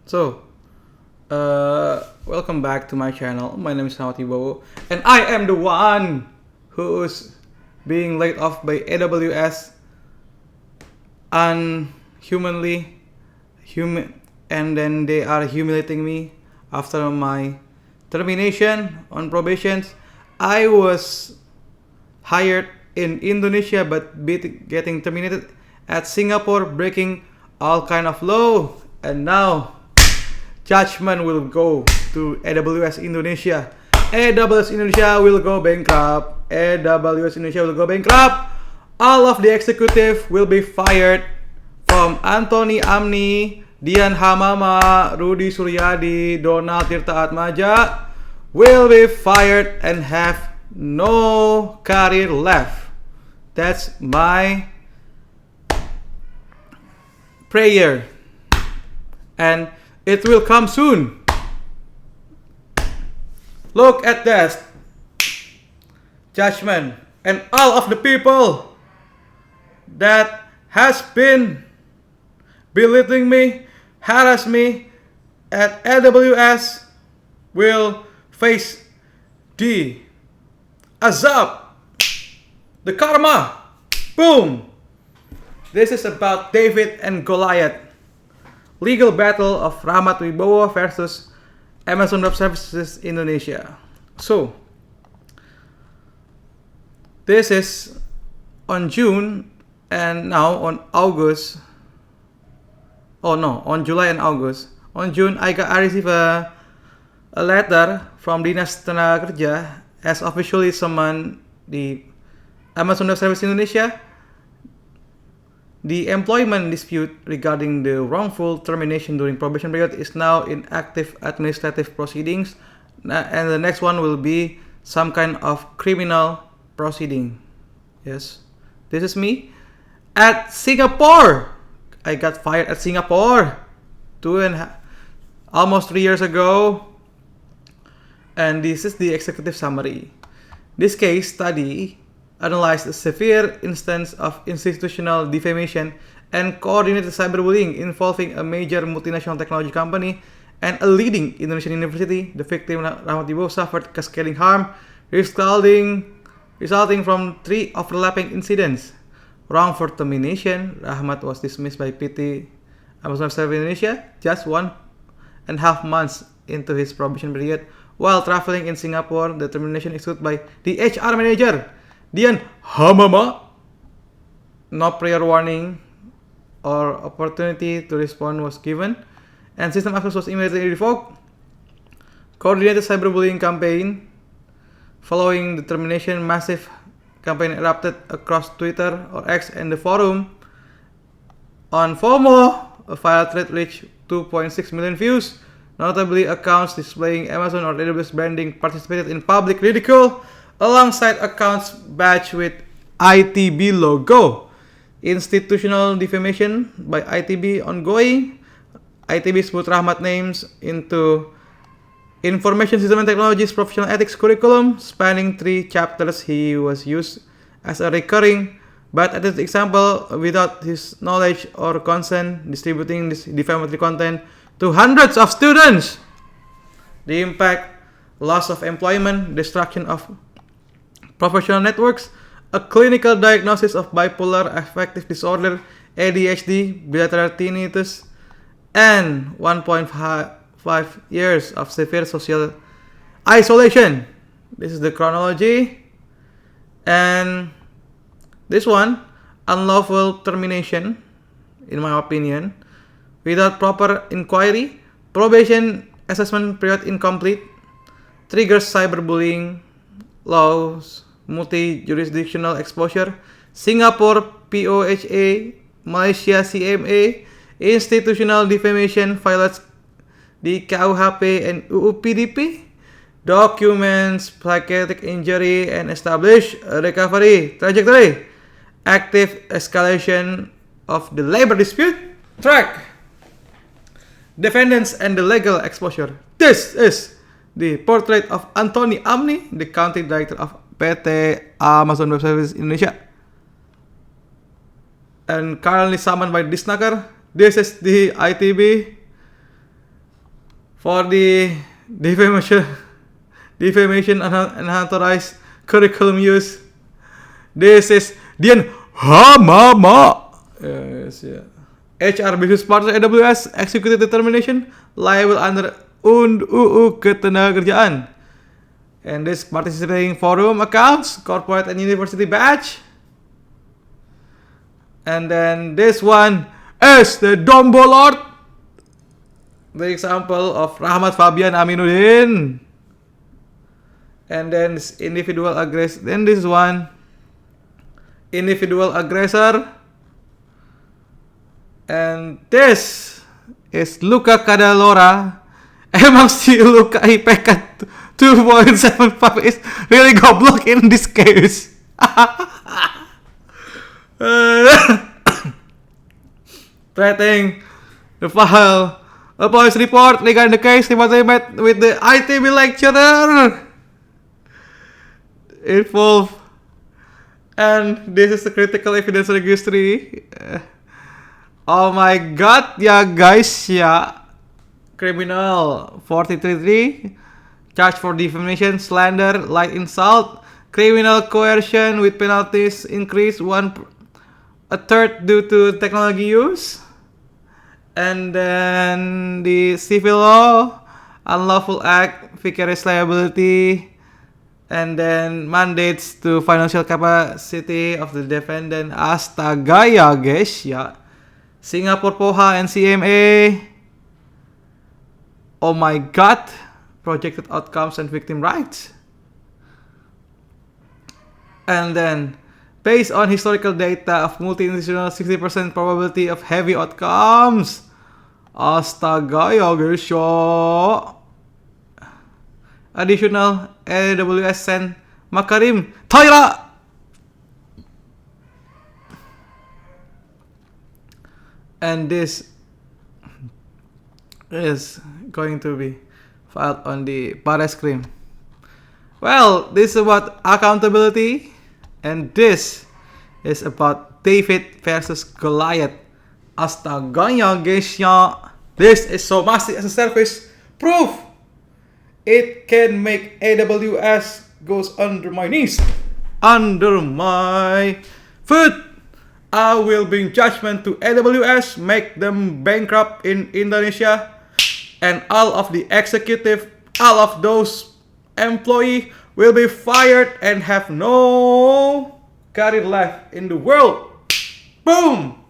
So, welcome back to my channel. My name is Nawati Bowo, and I am the one who's being laid off by AWS unhumanly, and then they are humiliating me after my termination on probations. I was hired in Indonesia, but getting terminated at Singapore, breaking all kind of law, and now judgment will go to AWS Indonesia. AWS Indonesia will go bankrupt. AWS Indonesia will go bankrupt. All of the executive will be fired from Anthony Amni, Dian Hamama, Rudy Suryadi, Donald Tirta Atmaja will be fired and have no career left. That's my prayer. And it will come soon. Look at that judgment, and all of the people that has been belittling me, harass me at AWS will face the azab, the karma. Boom! This is about David and Goliath. Legal battle of Rahmat Wibowo versus Amazon Web Services Indonesia. So, this is on June and now on August. Oh no, on July and August. On June, I received a letter from Dinas Tenaga Kerja as officially summoned the Amazon Web Services Indonesia. The employment dispute regarding the wrongful termination during probation period is now in active administrative proceedings, and the next one will be some kind of criminal proceeding. Yes, this is me at Singapore. I got fired at Singapore almost 3 years ago, and this is the executive summary. This case study analyzed a severe instance of institutional defamation and coordinated cyberbullying involving a major multinational technology company and a leading Indonesian university. The victim, Rahmat Wibowo, suffered cascading harm resulting from 3 overlapping incidents. Wrongful termination, Rahmat was dismissed by PT Amazon Web Services Indonesia just 1.5 months into his probation period. While traveling in Singapore, the termination executed by the HR manager, Dian Hamama. No prior warning or opportunity to respond was given, and system access was immediately revoked. Coordinated cyberbullying campaign. Following the termination, massive campaign erupted across Twitter or X and the forum. On FOMO, a file thread reached 2.6 million views. Notably, accounts displaying Amazon or AWS branding participated in public ridicule, alongside accounts badged with ITB logo. Institutional defamation by ITB ongoing. ITB put Rahmat names into Information System and Technologies Professional Ethics Curriculum, spanning 3 chapters. He was used as a recurring but added example without his knowledge or consent, distributing this defamatory content to hundreds of students. The impact: loss of employment, destruction of professional networks, a clinical diagnosis of bipolar affective disorder, ADHD, bilateral tinnitus, and 1.5 years of severe social isolation. This is the chronology. And this one, unlawful termination, in my opinion, without proper inquiry, probation assessment period incomplete, triggers cyberbullying laws, multi-jurisdictional exposure, Singapore POHA, Malaysia CMA, institutional defamation violates the KUHP and UU PDP, documents psychiatric injury and establish a recovery trajectory, active escalation of the labor dispute, track defendants and the legal exposure. This is the portrait of Anthony Amni, the country director of PT Amazon Web Services Indonesia, and currently summoned by Disnaker. This is the ITB for the defamation unauthorized curriculum use. This is Dian Hamama. Yes, yeah. HR Business Partner AWS Executive Determination liable under UU Ketenagakerjaan. And this participating forum accounts, corporate and university badge. And then this one is the Dombo Lord. The example of Rahmat Fabian Aminuddin. And then this individual aggressor. Then this one, individual aggressor. And this is Luka Kadalora. Emang si Luka IPK 2.75 is really goblok in this case. Threatening the file. A police report regarding the case tiba-tiba met with the ITB lecturer involved. And this is the critical evidence registry. Oh my god, ya guys, ya. Criminal 433, charge for defamation, slander, light insult, criminal coercion with penalties increased 1/3 due to technology use. And then the civil law, unlawful act, vicarious liability, and then mandates to financial capacity of the defendant. Astaga ya guys ya. Singapore POHA and CMA. Oh my god. Projected outcomes and victim rights. And then based on historical data of multi-institutional 60% probability of heavy outcomes. Astaga ya guys ya. Additional AWS send Makarim Tyra. And this is going to be filed on the Barescrim. Well, this is about accountability, and this is about David versus Goliath. Astaga ya guys ya. This is so massive as a service proof. It can make AWS goes under my knees, under my foot. I will bring judgment to AWS, make them bankrupt in Indonesia, and all of the executive, all of those employees will be fired and have no career left in the world. Boom!